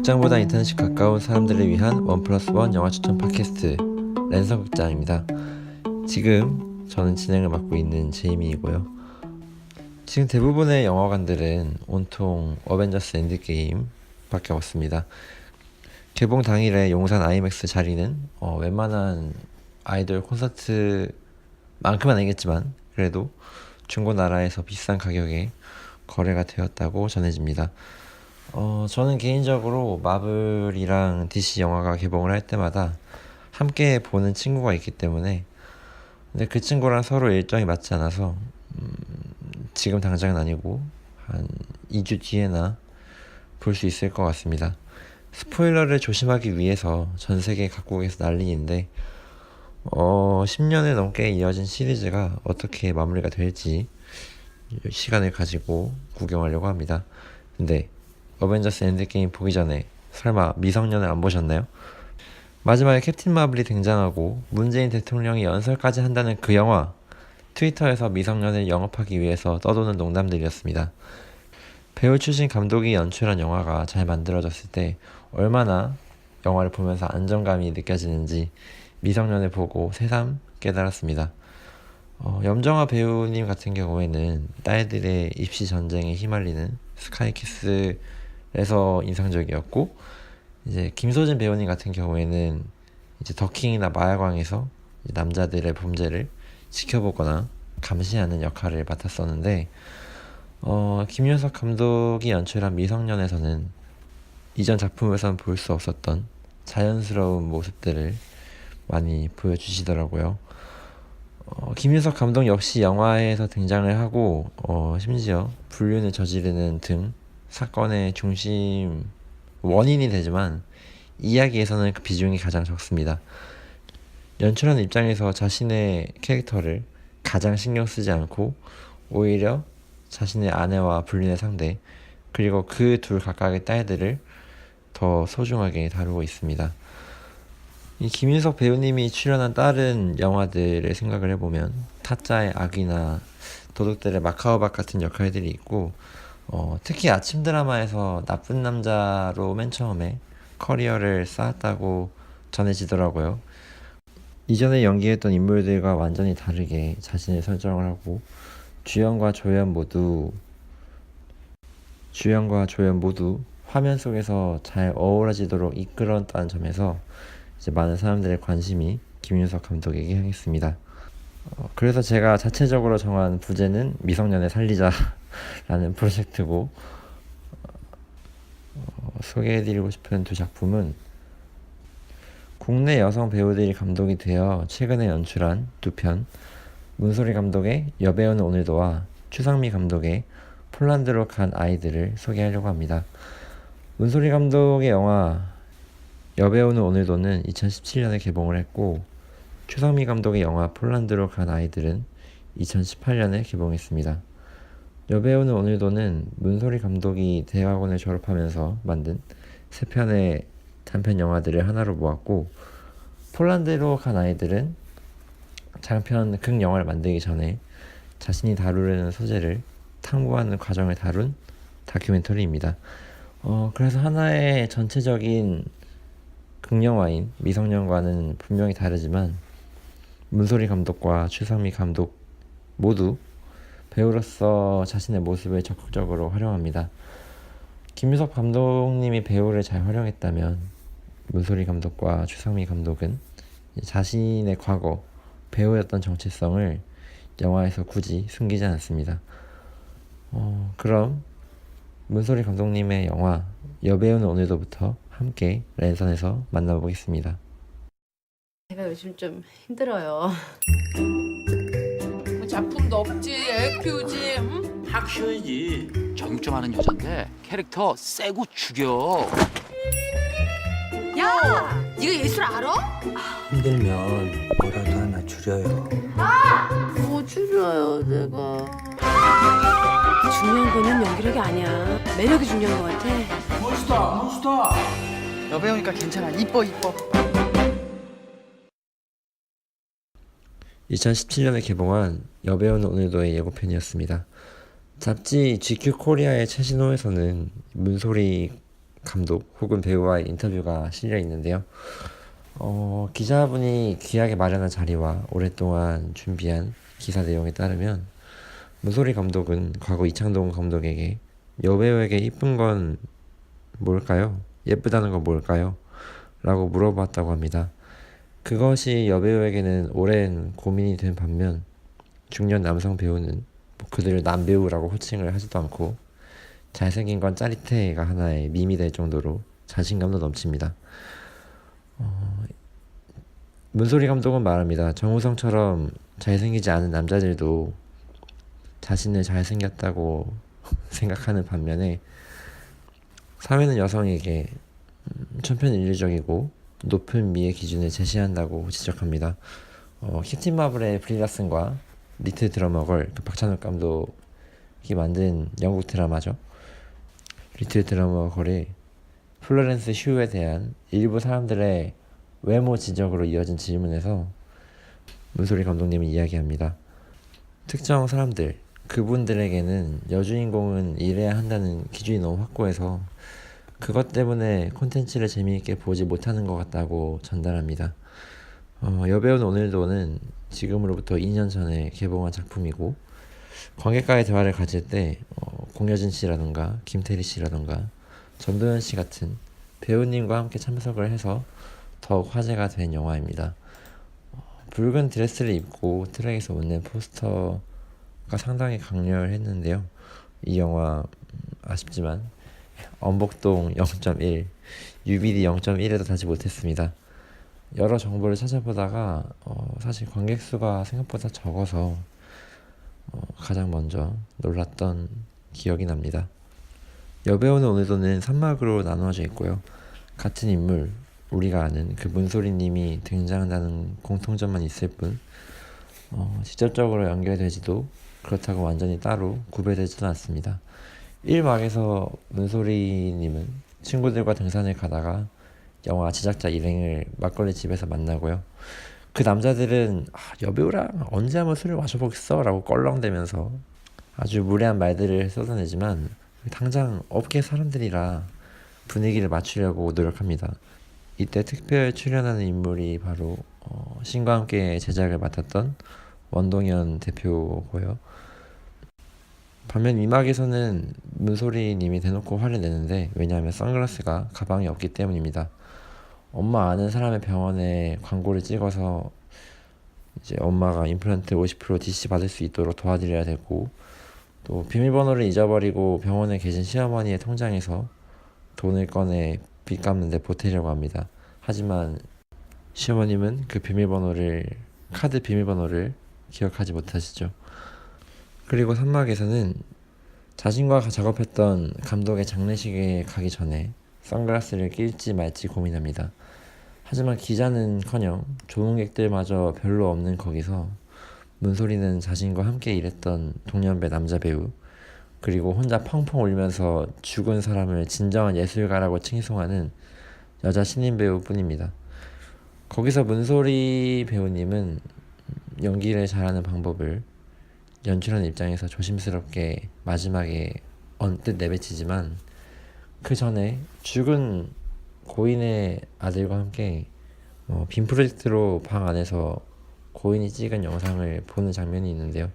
극장보다 인터넷이 가까운 사람들을 위한 원 플러스 원 영화 추천 팟캐스트 랜선 극장입니다. 지금 저는 진행을 맡고 있는 제이미이고요. 지금 대부분의 영화관들은 온통 어벤져스 엔드게임 밖에 없습니다. 개봉 당일에 용산 아이맥스 자리는 웬만한 아이돌 콘서트만큼은 아니겠지만 그래도 중고나라에서 비싼 가격에 거래가 되었다고 전해집니다. 저는 개인적으로 마블이랑 DC 영화가 개봉을 할 때마다 함께 보는 친구가 있기 때문에, 근데 그 친구랑 서로 일정이 맞지 않아서 지금 당장은 아니고 한 2주 뒤에나 볼 수 있을 것 같습니다. 스포일러를 조심하기 위해서 전 세계 각국에서 난리인데 10년을 넘게 이어진 시리즈가 어떻게 마무리가 될지 시간을 가지고 구경하려고 합니다. 근데 어벤져스 엔드게임 보기 전에 설마 미성년을 안 보셨나요? 마지막에 캡틴 마블이 등장하고 문재인 대통령이 연설까지 한다는 그 영화, 트위터에서 미성년을 영업하기 위해서 떠도는 농담들이었습니다. 배우 출신 감독이 연출한 영화가 잘 만들어졌을 때 얼마나 영화를 보면서 안정감이 느껴지는지 미성년을 보고 새삼 깨달았습니다. 염정아 배우님 같은 경우에는 딸들의 입시 전쟁에 휘말리는 스카이키스에서 인상적이었고, 이제 김소진 배우님 같은 경우에는 이제 더킹이나 마야광에서 남자들의 범죄를 지켜보거나 감시하는 역할을 맡았었는데, 김윤석 감독이 연출한 미성년에서는 이전 작품에서는 볼 수 없었던 자연스러운 모습들을 많이 보여주시더라고요. 김윤석 감독 역시 영화에서 등장을 하고 심지어 불륜을 저지르는 등 사건의 중심 원인이 되지만 이야기에서는 그 비중이 가장 적습니다. 연출하는 입장에서 자신의 캐릭터를 가장 신경 쓰지 않고 오히려 자신의 아내와 불륜의 상대, 그리고 그 둘 각각의 딸들을 더 소중하게 다루고 있습니다. 이 김윤석 배우님이 출연한 다른 영화들을 생각을 해보면 타짜의 악이나 도둑들의 마카오박 같은 역할들이 있고, 특히 아침 드라마에서 나쁜 남자로 맨 처음에 커리어를 쌓았다고 전해지더라고요. 이전에 연기했던 인물들과 완전히 다르게 자신을 설정을 하고 주연과 조연 모두 화면 속에서 잘 어우러지도록 이끌었다는 점에서 이제 많은 사람들의 관심이 김윤석 감독에게 향했습니다. 그래서 제가 자체적으로 정한 부제는 미성년을 살리자라는 프로젝트고, 소개해드리고 싶은 두 작품은 국내 여성 배우들이 감독이 되어 최근에 연출한 두 편, 문소리 감독의 여배우는 오늘도와 추상미 감독의 폴란드로 간 아이들을 소개하려고 합니다. 문소리 감독의 영화 여배우는 오늘도는 2017년에 개봉을 했고, 추상미 감독의 영화 폴란드로 간 아이들은 2018년에 개봉했습니다. 여배우는 오늘도는 문소리 감독이 대학원을 졸업하면서 만든 세 편의 단편 영화들을 하나로 모았고, 폴란드로 간 아이들은 장편 극영화를 만들기 전에 자신이 다루려는 소재를 탐구하는 과정을 다룬 다큐멘터리입니다. 그래서 하나의 전체적인 극영화인 미성년과는 분명히 다르지만 문소리 감독과 추상미 감독 모두 배우로서 자신의 모습을 적극적으로 활용합니다. 김유석 감독님이 배우를 잘 활용했다면 문소리 감독과 추상미 감독은 자신의 과거 배우였던 정체성을 영화에서 굳이 숨기지 않습니다. 그럼 문소리 감독님의 영화 여배우는 오늘도부터 함께 랜선에서 만나보겠습니다. 제가 요즘 좀 힘들어요. 작품도 없지, 애 키우지, 응? 학 쉬어야지. 정좀 하는 여잔데 캐릭터 세고 죽여. 야, 네가 예술 알아? 힘들면 뭐라도 하나 줄여요. 뭐 줄여요, 내가. 중요한 거는 연기력이 아니야. 매력이 중요한 것 같아. 몬스터. 여배우니까 괜찮아. 이뻐. 2017년에 개봉한 여배우는 오늘도의 예고편이었습니다. 잡지 GQ 코리아의 최신호에서는 문소리 감독 혹은 배우와의 인터뷰가 실려 있는데요. 기자분이 귀하게 마련한 자리와 오랫동안 준비한 기사 내용에 따르면 문소리 감독은 과거 이창동 감독에게 여배우에게 이쁜 건 뭘까요? 예쁘다는 건 뭘까요? 라고 물어봤다고 합니다. 그것이 여배우에게는 오랜 고민이 된 반면 중년 남성 배우는 그들을 남배우라고 호칭을 하지도 않고 잘생긴 건 짜릿해가 하나의 밈이 될 정도로 자신감도 넘칩니다. 문소리 감독은 말합니다. 정우성처럼 잘생기지 않은 남자들도 자신을 잘생겼다고 생각하는 반면에 사회는 여성에게 천편일률적이고 높은 미의 기준을 제시한다고 지적합니다. 캡틴 마블의 브리 라슨과 리틀 드러머걸, 박찬욱 감독이 만든 영국 드라마죠. 리틀 드러머걸의 플로렌스 슈에 대한 일부 사람들의 외모 지적으로 이어진 질문에서 문소리 감독님이 이야기합니다. 특정 사람들, 그분들에게는 여주인공은 이래야 한다는 기준이 너무 확고해서 그것 때문에 콘텐츠를 재미있게 보지 못하는 것 같다고 전달합니다. 여배우는 오늘도는 지금으로부터 2년 전에 개봉한 작품이고 관객과의 대화를 가질 때 공여진 씨라던가 김태리 씨라던가 전도연 씨 같은 배우님과 함께 참석을 해서 더욱 화제가 된 영화입니다. 붉은 드레스를 입고 트랙에서 웃는 포스터가 상당히 강렬했는데요. 이 영화 아쉽지만 엄복동 0.1, UBD 0.1에도 다지 못했습니다. 여러 정보를 찾아보다가 사실 관객 수가 생각보다 적어서 가장 먼저 놀랐던 기억이 납니다. 여배우는 오늘도는 3막으로 나누어져 있고요. 같은 인물, 우리가 아는 그 문소리님이 등장한다는 공통점만 있을 뿐 직접적으로 연결되지도 그렇다고 완전히 따로 구별되지도 않습니다. 1막에서 문소리님은 친구들과 등산을 가다가 영화 제작자 일행을 막걸리 집에서 만나고요. 그 남자들은 여배우랑 언제 한번 술을 마셔보겠어? 라고 껄렁대면서 아주 무례한 말들을 쏟아내지만 당장 업계 사람들이라 분위기를 맞추려고 노력합니다. 이때 특별 출연하는 인물이 바로 신과 함께 제작을 맡았던 원동현 대표고요. 반면 이막에서는 문소리님이 대놓고 화를 내는데 왜냐하면 선글라스가 가방에 없기 때문입니다. 엄마 아는 사람의 병원에 광고를 찍어서 이제 엄마가 임플란트 50% DC 받을 수 있도록 도와드려야 되고 또 비밀번호를 잊어버리고 병원에 계신 시어머니의 통장에서 돈을 꺼내 빚 갚는데 보태려고 합니다. 하지만 시어머님은 그 카드 비밀번호를 기억하지 못하시죠. 그리고 3막에서는 자신과 작업했던 감독의 장례식에 가기 전에 선글라스를 낄지 말지 고민합니다. 하지만 기자는커녕 조문객들마저 별로 없는 거기서 문소리는 자신과 함께 일했던 동년배 남자 배우 그리고 혼자 펑펑 울면서 죽은 사람을 진정한 예술가라고 칭송하는 여자 신인 배우뿐입니다. 거기서 문소리 배우님은 연기를 잘하는 방법을 연출하는 입장에서 조심스럽게 마지막에 언뜻 내뱉이지만 그 전에 죽은 고인의 아들과 함께 빔 프로젝트로 방 안에서 고인이 찍은 영상을 보는 장면이 있는데요.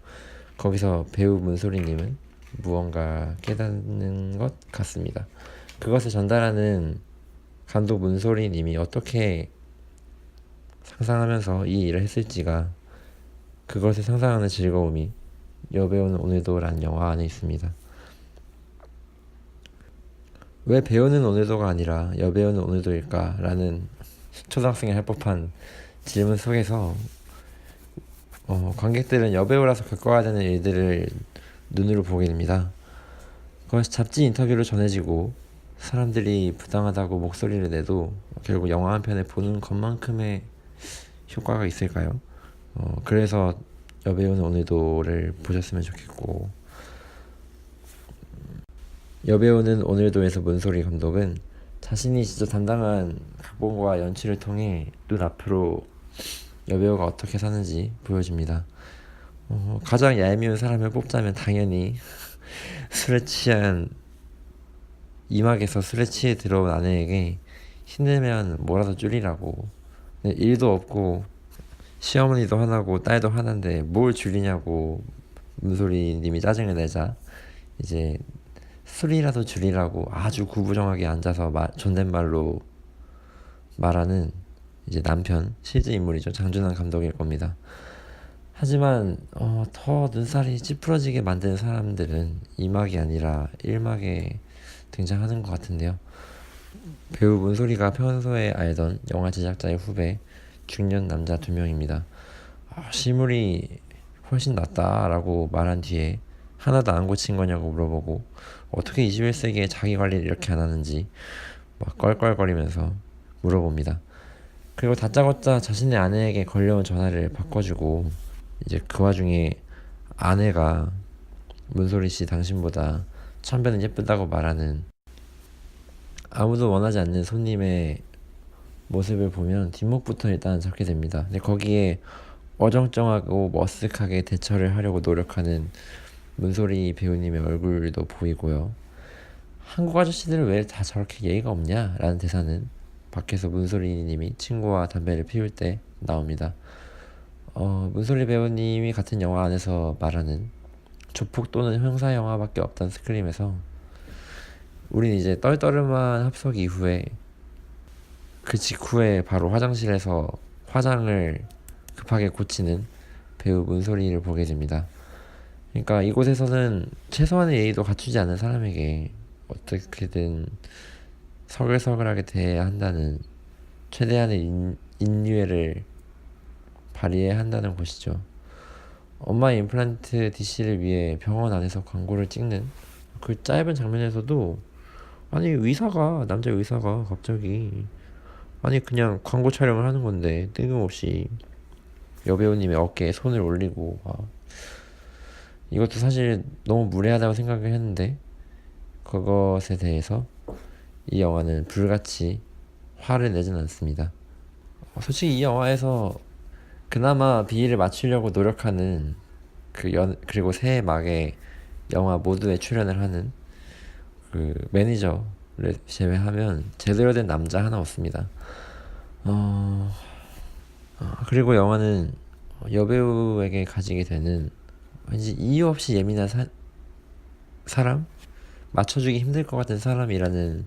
거기서 배우 문소리님은 무언가 깨닫는 것 같습니다. 그것을 전달하는 감독 문소리님이 어떻게 상상하면서 이 일을 했을지가 그것을 상상하는 즐거움이 여배우는 오늘도 라는 영화 안에 있습니다. 왜 배우는 오늘도가 아니라 여배우는 오늘도일까? 라는 초등학생이 할 법한 질문 속에서 관객들은 여배우라서 겪어야 되는 일들을 눈으로 보게 됩니다. 그것이 잡지 인터뷰로 전해지고 사람들이 부당하다고 목소리를 내도 결국 영화 한 편을 보는 것만큼의 효과가 있을까요? 그래서 여배우는 오늘도를 보셨으면 좋겠고 여배우는 오늘도에서 문소리 감독은 자신이 직접 담당한 각본과 연출을 통해 눈앞으로 여배우가 어떻게 사는지 보여줍니다. 가장 얄미운 사람을 뽑자면 당연히 술에 취한 이막에서 술에 취해 들어온 아내에게 힘들면 뭐라도 줄이라고. 근데 일도 없고 시어머니도 하나고 딸도 하나인데 뭘 줄이냐고 문소리님이 짜증을 내자 이제 술이라도 줄이라고 아주 구부정하게 앉아서 존댓말로 말하는 이제 남편 실제 인물이죠. 장준환 감독일 겁니다. 하지만 더 눈살이 찌푸러지게 만드는 사람들은 2막이 아니라 1막에 등장하는 것 같은데요. 배우 문소리가 평소에 알던 영화 제작자의 후배 중년 남자 2명입니다. 실물이 훨씬 낫다라고 말한 뒤에 하나도 안 고친 거냐고 물어보고 어떻게 21세기에 자기 관리를 이렇게 안 하는지 막 껄껄거리면서 물어봅니다. 그리고 다짜고짜 자신의 아내에게 걸려온 전화를 바꿔주고 이제 그 와중에 아내가 문소리 씨 당신보다 1000배는 예쁘다고 말하는 아무도 원하지 않는 손님의 모습을 보면 뒷목부터 일단 잡게 됩니다. 근데 거기에 어정쩡하고 머쓱하게 대처를 하려고 노력하는 문소리 배우님의 얼굴도 보이고요. 한국 아저씨들은 왜 다 저렇게 예의가 없냐? 라는 대사는 밖에서 문소리님이 친구와 담배를 피울 때 나옵니다. 문소리 배우님이 같은 영화 안에서 말하는 조폭 또는 형사 영화밖에 없던 스크림에서 우린 이제 떨떠름한 합석 이후에 그 직후에 바로 화장실에서 화장을 급하게 고치는 배우 문소리를 보게 됩니다. 그러니까 이곳에서는 최소한의 예의도 갖추지 않은 사람에게 어떻게든 서글서글하게 대해야 한다는 최대한의 인류애를 발휘해야 한다는 곳이죠. 엄마의 임플란트 DC를 위해 병원 안에서 광고를 찍는 그 짧은 장면에서도 아니 남자 의사가 갑자기 아니 그냥 광고 촬영을 하는 건데 뜬금없이 여배우님의 어깨에 손을 올리고 이것도 사실 너무 무례하다고 생각을 했는데 그것에 대해서 이 영화는 불같이 화를 내진 않습니다. 솔직히 이 영화에서 그나마 비위를 맞추려고 노력하는 그리고 새 막에 영화 모두에 출연을 하는 그 매니저를 제외하면 제대로 된 남자 하나 없습니다. 그리고 영화는 여배우에게 가지게 되는 왠지 이유 없이 예민한 사람? 맞춰주기 힘들 것 같은 사람이라는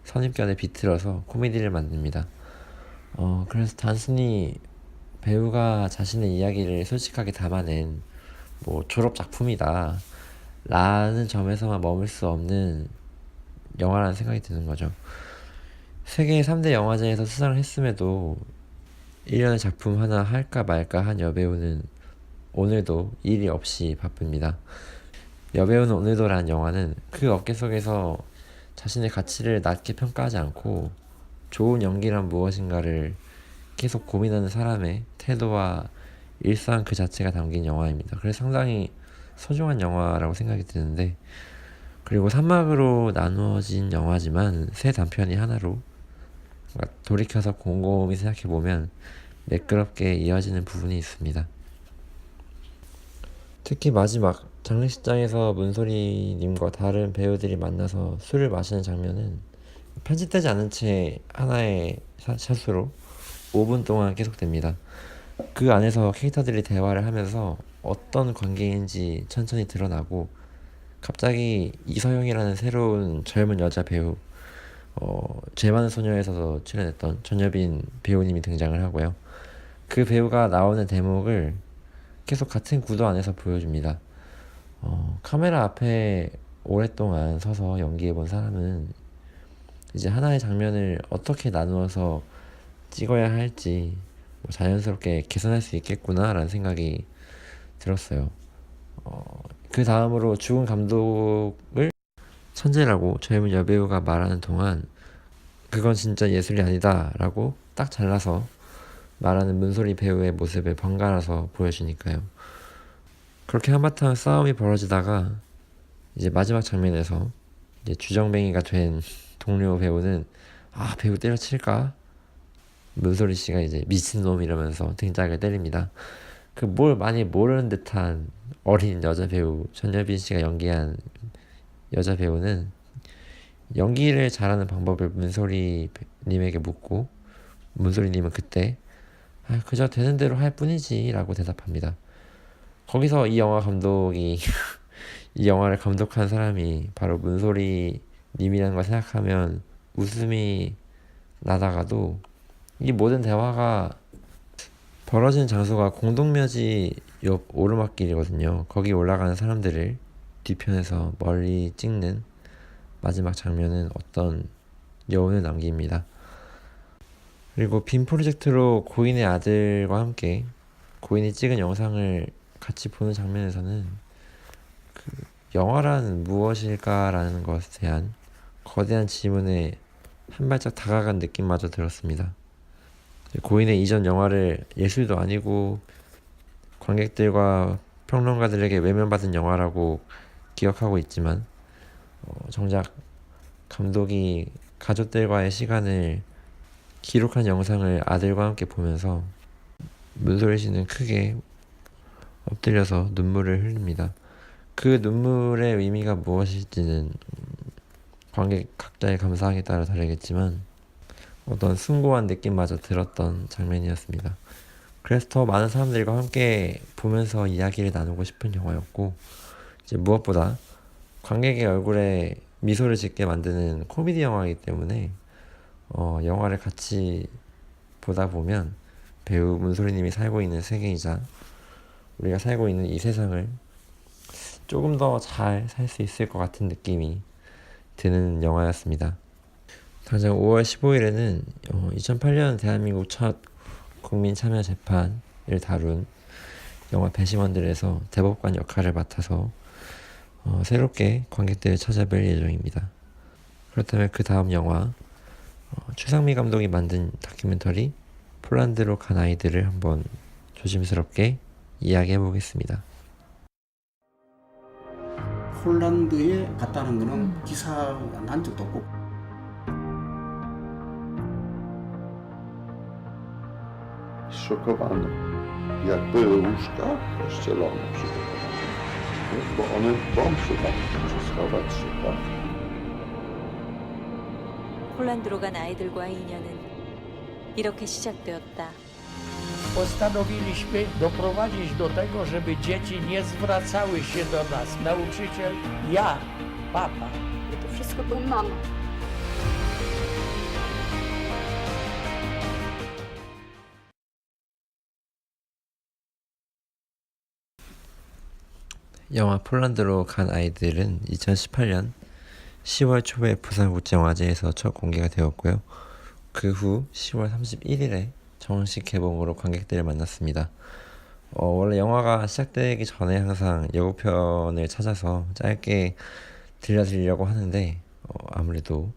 선입견에 비틀어서 코미디를 만듭니다. 그래서 단순히 배우가 자신의 이야기를 솔직하게 담아낸 뭐 졸업 작품이다 라는 점에서만 머물 수 없는 영화라는 생각이 드는 거죠. 세계 3대 영화제에서 수상을 했음에도 1년에 작품 하나 할까 말까 한 여배우는 오늘도 일이 없이 바쁩니다. 여배우는 오늘도라는 영화는 그 업계 속에서 자신의 가치를 낮게 평가하지 않고 좋은 연기란 무엇인가를 계속 고민하는 사람의 태도와 일상 그 자체가 담긴 영화입니다. 그래서 상당히 소중한 영화라고 생각이 드는데, 그리고 3막으로 나누어진 영화지만 세 단편이 하나로 돌이켜서 곰곰이 생각해보면 매끄럽게 이어지는 부분이 있습니다. 특히 마지막 장례식장에서 문소리님과 다른 배우들이 만나서 술을 마시는 장면은 편집되지 않은 채 하나의 샷으로 5분 동안 계속됩니다. 그 안에서 캐릭터들이 대화를 하면서 어떤 관계인지 천천히 드러나고 갑자기 이서영이라는 새로운 젊은 여자 배우, 죄 많은 소녀에서도 출연했던 전여빈 배우님이 등장을 하고요. 그 배우가 나오는 대목을 계속 같은 구도 안에서 보여줍니다. 카메라 앞에 오랫동안 서서 연기해본 사람은 이제 하나의 장면을 어떻게 나누어서 찍어야 할지 자연스럽게 개선할 수 있겠구나 라는 생각이 들었어요. 그 다음으로 죽은 감독을 천재라고 젊은 여배우가 말하는 동안 그건 진짜 예술이 아니다 라고 딱 잘라서 말하는 문소리 배우의 모습을 번갈아서 보여주니까요. 그렇게 한바탕 싸움이 벌어지다가 이제 마지막 장면에서 이제 주정뱅이가 된 동료 배우는 배우 때려칠까? 문소리 씨가 이제 미친놈 이러면서 등짝을 때립니다. 그 뭘 많이 모르는 듯한 어린 여자 배우 전여빈 씨가 연기한 여자 배우는 연기를 잘하는 방법을 문소리님에게 묻고 문소리님은 그때 그저 되는 대로 할 뿐이지 라고 대답합니다. 거기서 이 영화 감독이 이 영화를 감독한 사람이 바로 문소리님이라는 걸 생각하면 웃음이 나다가도 이 모든 대화가 벌어진 장소가 공동묘지 옆 오르막길이거든요. 거기 올라가는 사람들을 뒤편에서 멀리 찍는 마지막 장면은 어떤 여운을 남깁니다. 그리고 빔 프로젝트로 고인의 아들과 함께 고인이 찍은 영상을 같이 보는 장면에서는 그 영화란 무엇일까라는 것에 대한 거대한 질문에 한 발짝 다가간 느낌마저 들었습니다. 고인의 이전 영화를 예술도 아니고 관객들과 평론가들에게 외면받은 영화라고 기억하고 있지만 정작 감독이 가족들과의 시간을 기록한 영상을 아들과 함께 보면서 문소리 씨는 크게 엎드려서 눈물을 흘립니다. 그 눈물의 의미가 무엇일지는 관객 각자의 감상에 따라 다르겠지만 어떤 숭고한 느낌마저 들었던 장면이었습니다. 그래서 더 많은 사람들과 함께 보면서 이야기를 나누고 싶은 영화였고 이제 무엇보다 관객의 얼굴에 미소를 짓게 만드는 코미디 영화이기 때문에 영화를 같이 보다 보면 배우 문소리님이 살고 있는 세계이자 우리가 살고 있는 이 세상을 조금 더 잘 살 수 있을 것 같은 느낌이 드는 영화였습니다. 당장 5월 15일에는 2008년 대한민국 첫 국민 참여 재판을 다룬 영화 배심원들에서 대법관 역할을 맡아서 새롭게 관객들을 찾아뵐 예정입니다. 그렇다면 그 다음 영화 최상미 감독이 만든 다큐멘터리 폴란드로 간 아이들을 한번 조심스럽게 이야기해 보겠습니다. 폴란드에 갔다는 거는 기사 난 적도 없고 Szokowano. Jak były łóżka pościelone przy bo one wąsy tam muszę schować się, tak? 폴란드로 간 아이들과의 인연은 이렇게 시작되었다. Postanowiliśmy doprowadzić do tego, żeby dzieci nie zwracały się do nas. Nauczyciel, ja, papa. To wszystko była mama. 영화 폴란드로 간 아이들은 2018년 10월 초에 부산국제영화제에서 첫 공개가 되었고요. 그 후 10월 31일에 정식 개봉으로 관객들을 만났습니다. 원래 영화가 시작되기 전에 항상 예고편을 찾아서 짧게 들려드리려고 하는데 아무래도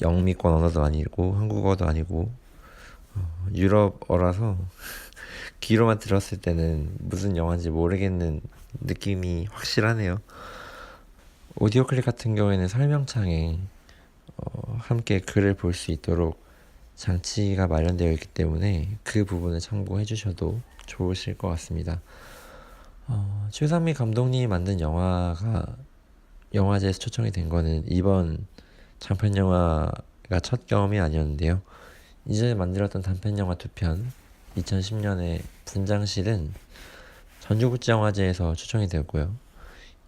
영미권 언어도 아니고 한국어도 아니고 유럽어라서 귀로만 들었을 때는 무슨 영화인지 모르겠는 느낌이 확실하네요. 오디오 클립 같은 경우에는 설명창에 함께 글을 볼 수 있도록 장치가 마련되어 있기 때문에 그 부분을 참고해 주셔도 좋으실 것 같습니다. 최상미 감독님이 만든 영화가 영화제에서 초청이 된 거는 이번 장편 영화가 첫 경험이 아니었는데요. 이전에 만들었던 단편 영화 2편 2010년에 분장실은 전주국제영화제에서 초청이 되었고요.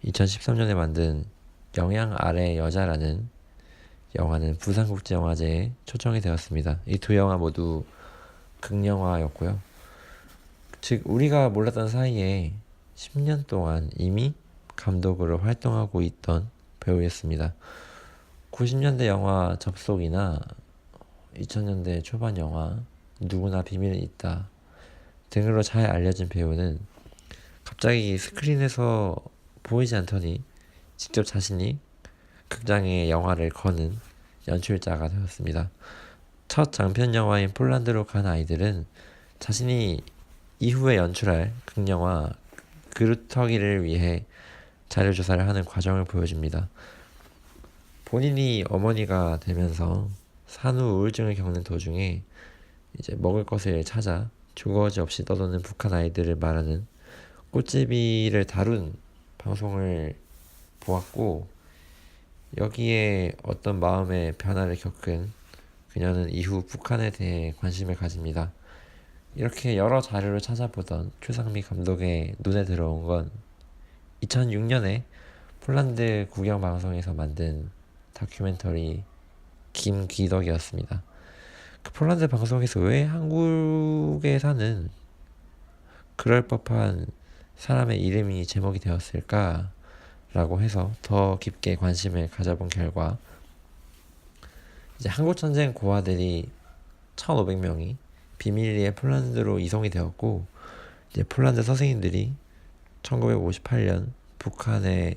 2013년에 만든 영양 아래 여자라는 영화는 부산국제영화제에 초청이 되었습니다. 이 두 영화 모두 극영화였고요. 즉 우리가 몰랐던 사이에 10년 동안 이미 감독으로 활동하고 있던 배우였습니다. 90년대 영화 접속이나 2000년대 초반 영화 누구나 비밀은 있다 등으로 잘 알려진 배우는 갑자기 스크린에서 보이지 않더니 직접 자신이 극장에 영화를 거는 연출자가 되었습니다. 첫 장편 영화인 폴란드로 간 아이들은 자신이 이후에 연출할 극영화 그루터기를 위해 자료조사를 하는 과정을 보여줍니다. 본인이 어머니가 되면서 산후 우울증을 겪는 도중에 이제 먹을 것을 찾아 주거지 없이 떠도는 북한 아이들을 말하는 꽃제비를 다룬 방송을 보았고 여기에 어떤 마음의 변화를 겪은 그녀는 이후 북한에 대해 관심을 가집니다. 이렇게 여러 자료를 찾아보던 최상미 감독의 눈에 들어온 건 2006년에 폴란드 국영방송에서 만든 다큐멘터리 김귀덕이었습니다. 그 폴란드 방송에서 왜 한국에 사는 그럴 법한 사람의 이름이 제목이 되었을까? 라고 해서 더 깊게 관심을 가져본 결과 이제 한국전쟁 고아들이 1,500명이 비밀리에 폴란드로 이송이 되었고 이제 폴란드 선생님들이 1958년 북한에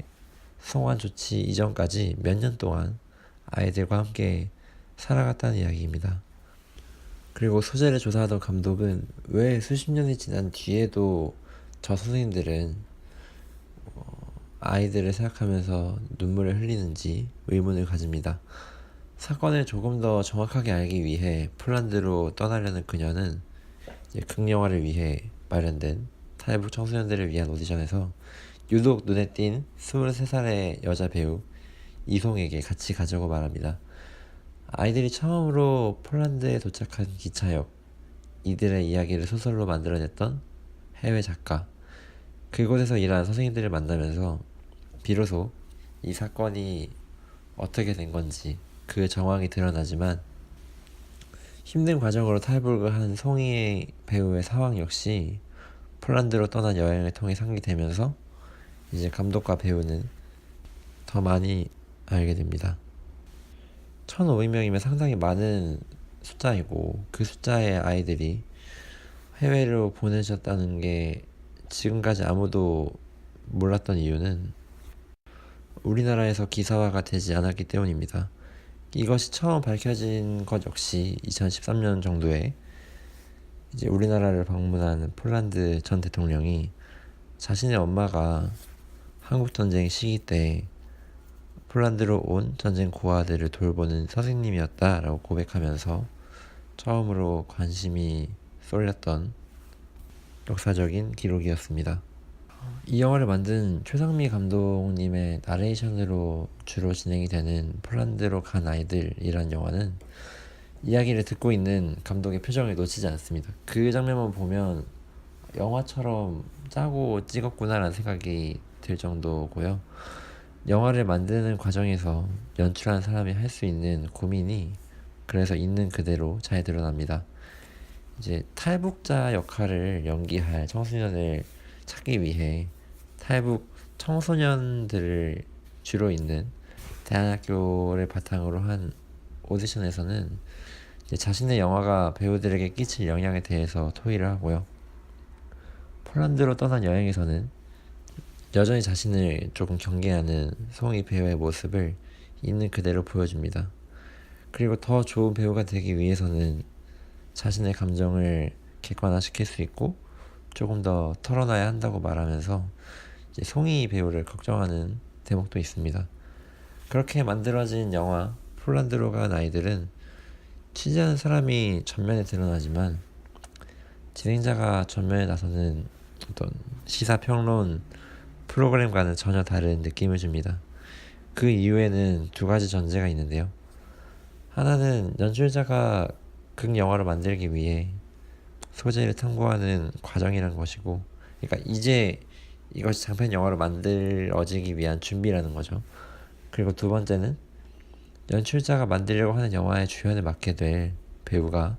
송환 조치 이전까지 몇 년 동안 아이들과 함께 살아갔다는 이야기입니다. 그리고 소재를 조사하던 감독은 왜 수십 년이 지난 뒤에도 저 선생님들은 아이들을 생각하면서 눈물을 흘리는지 의문을 가집니다. 사건을 조금 더 정확하게 알기 위해 폴란드로 떠나려는 그녀는 극영화를 위해 마련된 탈북 청소년들을 위한 오디션에서 유독 눈에 띈 23살의 여자 배우 이송에게 같이 가자고 말합니다. 아이들이 처음으로 폴란드에 도착한 기차역, 이들의 이야기를 소설로 만들어냈던 해외 작가, 그곳에서 일하는 선생님들을 만나면서 비로소 이 사건이 어떻게 된 건지 그 정황이 드러나지만 힘든 과정으로 탈북을 한 송이 배우의 상황 역시 폴란드로 떠난 여행을 통해 상기되면서 이제 감독과 배우는 더 많이 알게 됩니다. 1,500명이면 상당히 많은 숫자이고 그 숫자의 아이들이 해외로 보내졌다는 게 지금까지 아무도 몰랐던 이유는 우리나라에서 기사화가 되지 않았기 때문입니다. 이것이 처음 밝혀진 것 역시 2013년 정도에 이제 우리나라를 방문한 폴란드 전 대통령이 자신의 엄마가 한국전쟁 시기 때 폴란드로 온 전쟁 고아들을 돌보는 선생님이었다라고 고백하면서 처음으로 관심이 쏠렸던 역사적인 기록이었습니다. 이 영화를 만든 최상미 감독님의 나레이션으로 주로 진행이 되는 폴란드로 간 아이들이란 영화는 이야기를 듣고 있는 감독의 표정을 놓치지 않습니다. 그 장면만 보면 영화처럼 짜고 찍었구나라는 생각이 들 정도고요. 영화를 만드는 과정에서 연출하는 사람이 할 수 있는 고민이 그래서 있는 그대로 잘 드러납니다. 이제 탈북자 역할을 연기할 청소년을 찾기 위해 탈북 청소년들을 주로 있는 대안학교를 바탕으로 한 오디션에서는 이제 자신의 영화가 배우들에게 끼칠 영향에 대해서 토의를 하고요. 폴란드로 떠난 여행에서는 여전히 자신을 조금 경계하는 송이 배우의 모습을 있는 그대로 보여줍니다. 그리고 더 좋은 배우가 되기 위해서는 자신의 감정을 객관화시킬 수 있고 조금 더 털어놔야 한다고 말하면서 이제 송이 배우를 걱정하는 대목도 있습니다. 그렇게 만들어진 영화 폴란드로 간 아이들은 취재하는 사람이 전면에 드러나지만 진행자가 전면에 나서는 어떤 시사평론 프로그램과는 전혀 다른 느낌을 줍니다. 그 이유에는 두 가지 전제가 있는데요. 하나는 연출자가 극영화를 만들기 위해 소재를 탐구하는 과정이라는 것이고, 그러니까 이제 이것이 장편 영화로 만들어지기 위한 준비라는 거죠. 그리고 두 번째는 연출자가 만들려고 하는 영화의 주연을 맡게 될 배우가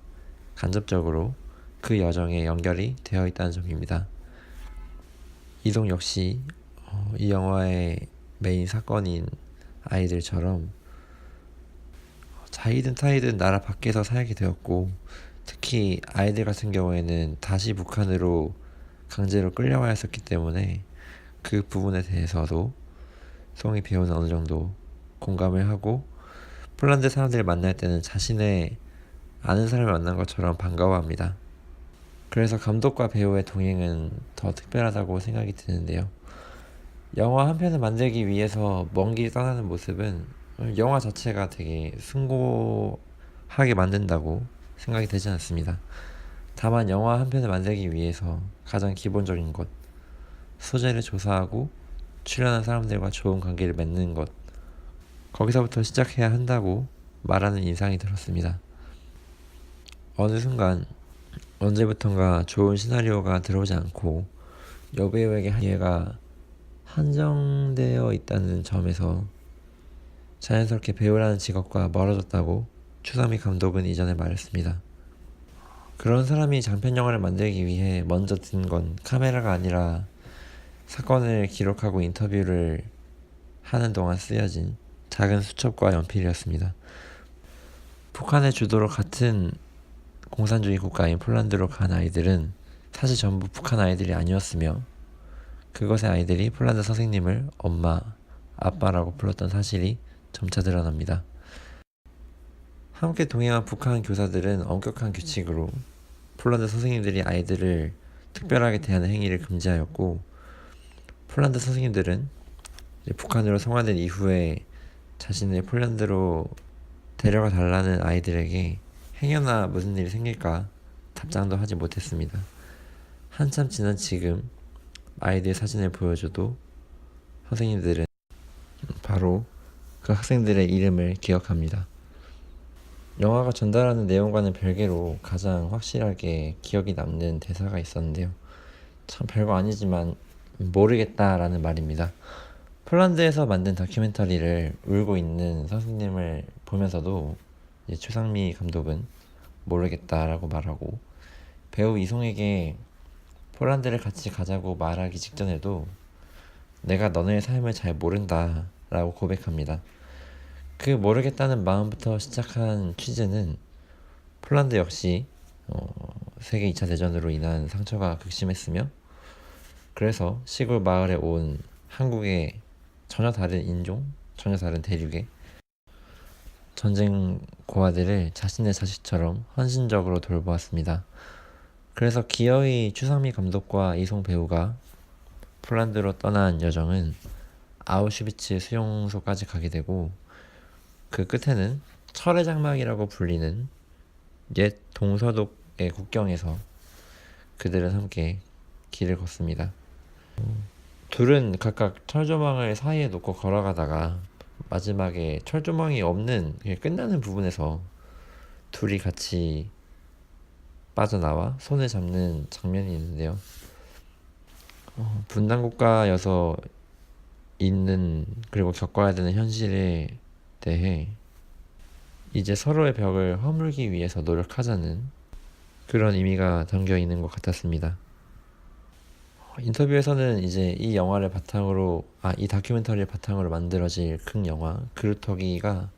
간접적으로 그 여정에 연결이 되어 있다는 점입니다. 이동 역시 이 영화의 메인 사건인 아이들처럼 자이든 타이든 나라 밖에서 살게 되었고, 특히 아이들 같은 경우에는 다시 북한으로 강제로 끌려와 했었기 때문에 그 부분에 대해서도 송이 배우는 어느 정도 공감을 하고 폴란드 사람들을 만날 때는 자신의 아는 사람을 만난 것처럼 반가워합니다. 그래서 감독과 배우의 동행은 더 특별하다고 생각이 드는데요. 영화 한 편을 만들기 위해서 먼 길 떠나는 모습은 영화 자체가 되게 숭고하게 만든다고 생각이 되지 않습니다. 다만 영화 한 편을 만들기 위해서 가장 기본적인 것, 소재를 조사하고 출연한 사람들과 좋은 관계를 맺는 것, 거기서부터 시작해야 한다고 말하는 인상이 들었습니다. 어느 순간 언제부턴가 좋은 시나리오가 들어오지 않고 여배우에게 기회가 한정되어 있다는 점에서 자연스럽게 배우라는 직업과 멀어졌다고 추상미 감독은 이전에 말했습니다. 그런 사람이 장편 영화를 만들기 위해 먼저 든 건 카메라가 아니라 사건을 기록하고 인터뷰를 하는 동안 쓰여진 작은 수첩과 연필이었습니다. 북한의 주도로 같은 공산주의 국가인 폴란드로 간 아이들은 사실 전부 북한 아이들이 아니었으며 그것의 아이들이 폴란드 선생님을 엄마, 아빠라고 불렀던 사실이 점차 드러납니다. 함께 동행한 북한 교사들은 엄격한 규칙으로 폴란드 선생님들이 아이들을 특별하게 대하는 행위를 금지하였고, 폴란드 선생님들은 북한으로 송환된 이후에 자신을 폴란드로 데려가 달라는 아이들에게 행여나 무슨 일이 생길까 답장도 하지 못했습니다. 한참 지난 지금 아이들 사진을 보여줘도 선생님들은 바로 그 학생들의 이름을 기억합니다. 영화가 전달하는 내용과는 별개로 가장 확실하게 기억이 남는 대사가 있었는데요. 참 별거 아니지만 모르겠다라는 말입니다. 폴란드에서 만든 다큐멘터리를 울고 있는 선생님을 보면서도 이제 추상미 감독은 모르겠다라고 말하고, 배우 이송에게 폴란드를 같이 가자고 말하기 직전에도 내가 너네의 삶을 잘 모른다 라고 고백합니다. 그 모르겠다는 마음부터 시작한 취재는 폴란드 역시 세계 2차 대전으로 인한 상처가 극심했으며, 그래서 시골 마을에 온 한국의 전혀 다른 인종, 전혀 다른 대륙의 전쟁 고아들을 자신의 자식처럼 헌신적으로 돌보았습니다. 그래서 기어이 추상미 감독과 이송 배우가 폴란드로 떠난 여정은 아우슈비츠 수용소까지 가게 되고, 그 끝에는 철의 장막이라고 불리는 옛 동서독의 국경에서 그들은 함께 길을 걷습니다. 둘은 각각 철조망을 사이에 놓고 걸어가다가 마지막에 철조망이 없는 끝나는 부분에서 둘이 같이 빠져나와 손을 잡는 장면이 있는데요. 분단국가여서 있는, 그리고 겪어야 되는 현실에 대해 이제 서로의 벽을 허물기 위해서 노력하자는 그런 의미가 담겨 있는 것 같았습니다. 인터뷰에서는 이제 이 영화를 바탕으로, 이 다큐멘터리를 바탕으로 만들어질 극영화 그루터기가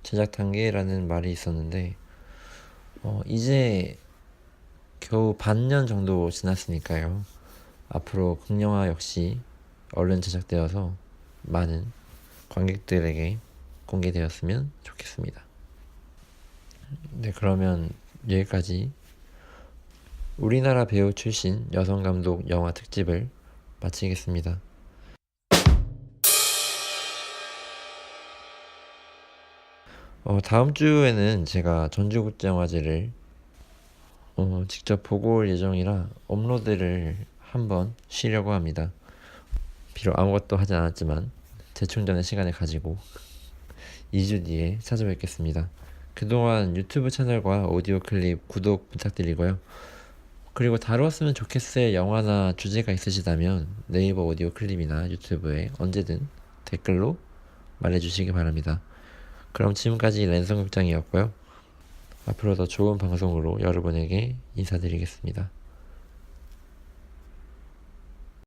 제작 단계라는 말이 있었는데, 이제 겨우 반년 정도 지났으니까요. 앞으로 극영화 역시 얼른 제작되어서 많은 관객들에게 공개되었으면 좋겠습니다. 네, 그러면 여기까지 우리나라 배우 출신 여성 감독 영화 특집을 마치겠습니다. 다음 주에는 제가 전주국제영화제를 직접 보고 올 예정이라 업로드를 한번 쉬려고 합니다. 비록 아무것도 하지 않았지만 재충전의 시간을 가지고 2주 뒤에 찾아뵙겠습니다. 그동안 유튜브 채널과 오디오 클립 구독 부탁드리고요. 그리고 다루었으면 좋겠을 영화나 주제가 있으시다면 네이버 오디오 클립이나 유튜브에 언제든 댓글로 말해주시기 바랍니다. 그럼 지금까지 랜선극장이었고요. 앞으로 더 좋은 방송으로 여러분에게 인사드리겠습니다.